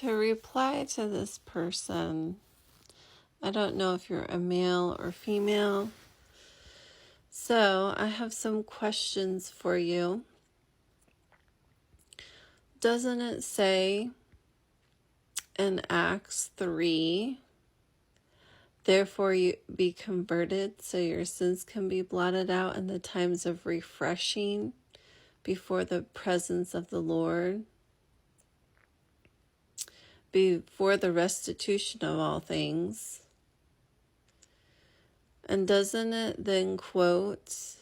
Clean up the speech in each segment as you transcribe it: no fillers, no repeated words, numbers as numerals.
to reply to this person. I don't know if you're a male or female. So I have some questions for you. Doesn't it say in Acts 3, therefore you be converted so your sins can be blotted out in the times of refreshing before the presence of the Lord, before the restitution of all things? And doesn't it then quote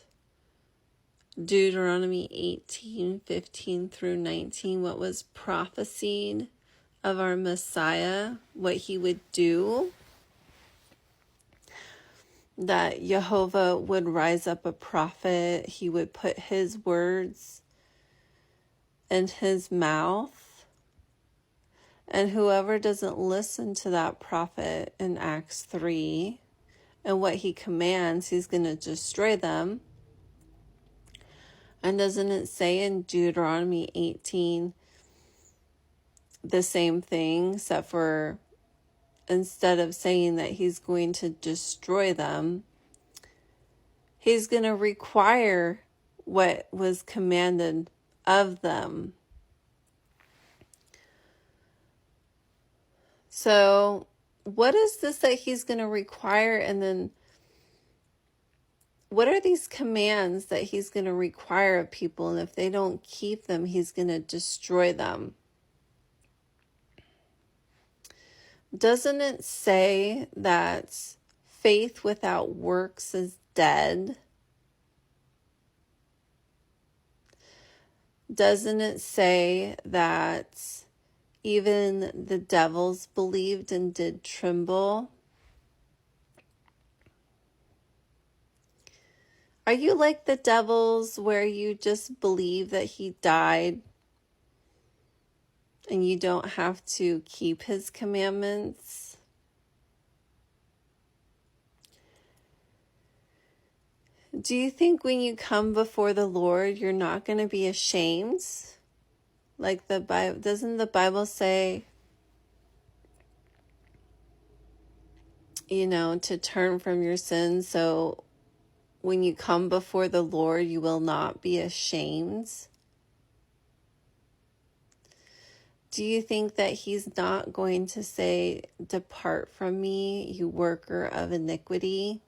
Deuteronomy 18:15 through 19, what was prophesied of our Messiah, what he would do? That Jehovah would rise up a prophet, he would put his words in his mouth, and whoever doesn't listen to that prophet in Acts 3 and what he commands, he's going to destroy them. And doesn't it say in Deuteronomy 18 the same thing, except for instead of saying that he's going to destroy them, he's going to require what was commanded of them. So what is this that he's going to require? And then what are these commands that he's going to require of people? And if they don't keep them, he's going to destroy them. Doesn't it say that faith without works is dead? Doesn't it say that even the devils believed and did tremble? Are you like the devils where you just believe that he died and you don't have to keep his commandments? Do you think when you come before the Lord, you're not going to be ashamed? Like the Bible, doesn't the Bible say, to turn from your sins, so when you come before the Lord, you will not be ashamed? Do you think that he's not going to say, depart from me, you worker of iniquity?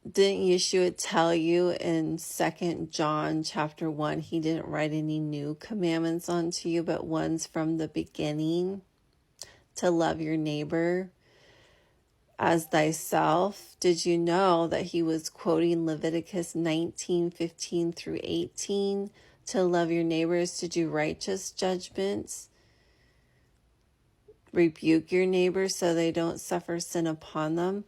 Didn't Yeshua tell you in 2 John chapter 1, he didn't write any new commandments onto you, but ones from the beginning, to love your neighbor as thyself? Did you know that he was quoting Leviticus 19:15 through 18, to love your neighbors, to do righteous judgments, rebuke your neighbors so they don't suffer sin upon them?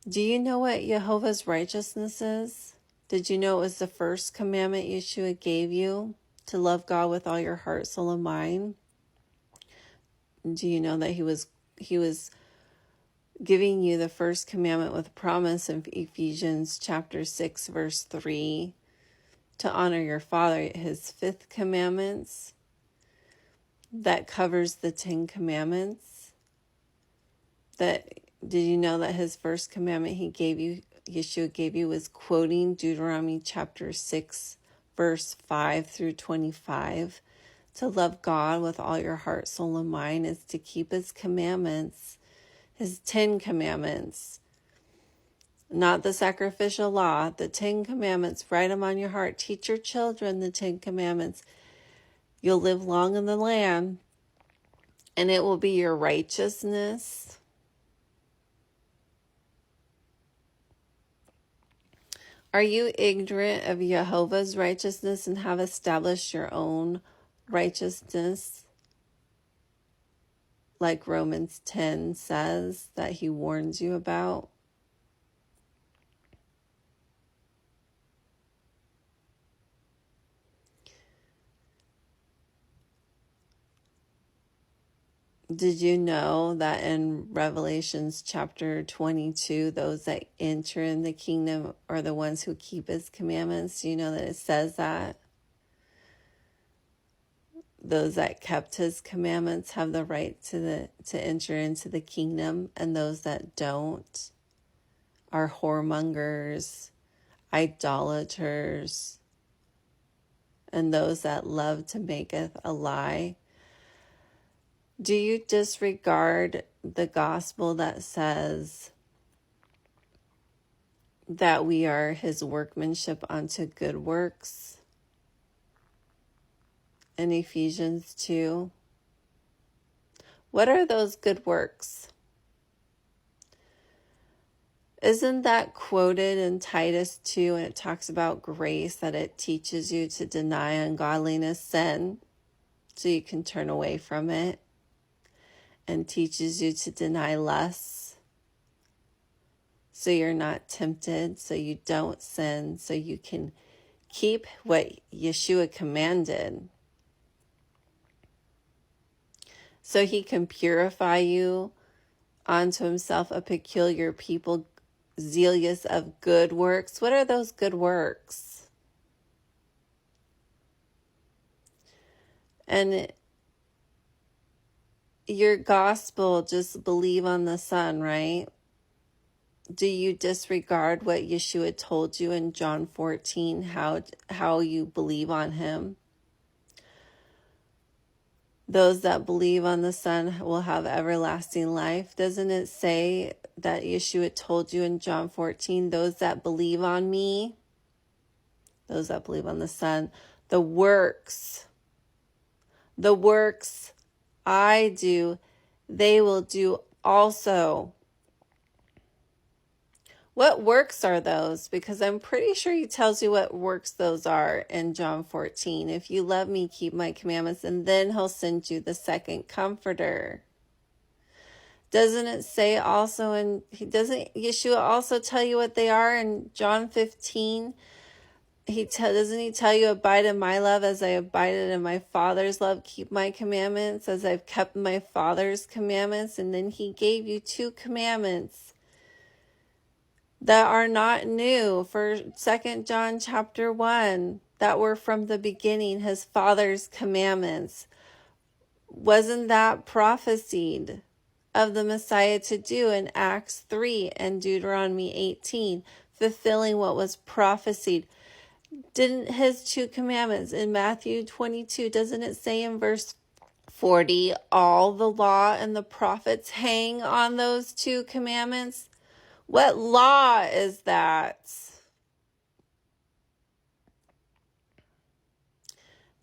Do you know what Jehovah's righteousness is? Did you know it was the first commandment Yeshua gave you, to love God with all your heart, soul, and mind? Do you know that he was giving you the first commandment with promise in Ephesians chapter 6, verse 3, to honor your father, his fifth commandments that covers the 10 commandments? Did you know that his first commandment Yeshua gave you, was quoting Deuteronomy chapter 6, verse 5 through 25? To love God with all your heart, soul, and mind is to keep his commandments, his 10 commandments, not the sacrificial law, the 10 commandments. Write them on your heart. Teach your children the 10 commandments. You'll live long in the land, and it will be your righteousness. Are you ignorant of Jehovah's righteousness and have established your own righteousness? Like Romans 10 says that he warns you about. Did you know that in Revelations chapter 22, those that enter in the kingdom are the ones who keep his commandments? Do you know that it says that? those that kept his commandments have the right to enter into the kingdom, and those that don't are whoremongers, idolaters, and those that love to maketh a lie. Do you disregard the gospel that says that we are his workmanship unto good works in Ephesians 2? What are those good works? Isn't that quoted in Titus 2, and it talks about grace, that it teaches you to deny ungodliness, sin, so you can turn away from it, and teaches you to deny lust, so you're not tempted, so you don't sin, so you can keep what Yeshua commanded, so he can purify you unto himself a peculiar people, zealous of good works. What are those good works? And your gospel, just believe on the Son, right? Do you disregard what Yeshua told you in John 14, how you believe on him? Those that believe on the Son will have everlasting life. Doesn't it say that Yeshua told you in John 14, those that believe on me, those that believe on the Son, the works I do, they will do also. What works are those? Because I'm pretty sure he tells you what works those are in John 14. If you love me, keep my commandments, and then he'll send you the second comforter. Doesn't it say also, and doesn't Yeshua also tell you what they are in John 15? Doesn't he tell you, abide in my love as I abided in my Father's love, keep my commandments as I've kept my Father's commandments? And then he gave you 2 commandments that are not new for 2 John chapter 1, that were from the beginning, his Father's commandments. Wasn't that prophesied of the Messiah to do in Acts 3 and Deuteronomy 18, fulfilling what was prophesied? Didn't his 2 commandments in Matthew 22, doesn't it say in verse 40, all the law and the prophets hang on those 2 commandments? What law is that?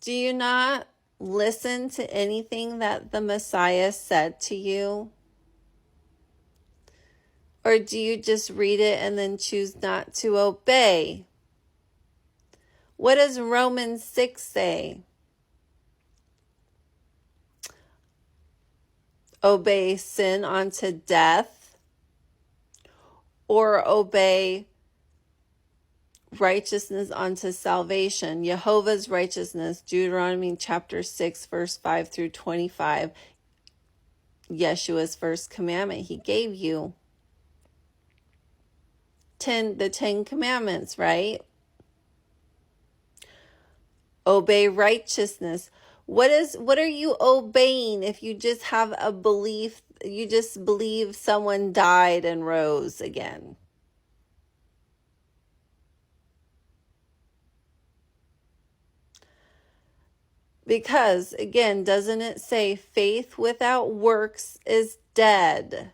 Do you not listen to anything that the Messiah said to you? Or do you just read it and then choose not to obey? What does Romans 6 say? Obey sin unto death, or obey righteousness unto salvation? Jehovah's righteousness, Deuteronomy chapter 6, verse 5 through 25. Yeshua's first commandment he gave you. The 10 commandments, right? Obey righteousness. What are you obeying if you just have a belief, you just believe someone died and rose again? Because, again, doesn't it say faith without works is dead?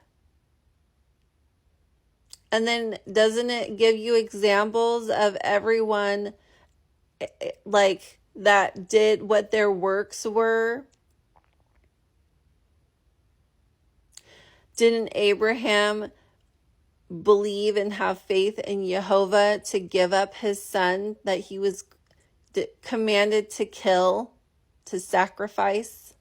And then doesn't it give you examples of everyone like that did what their works were? Didn't Abraham believe and have faith in Jehovah to give up his son that he was commanded to kill, to sacrifice?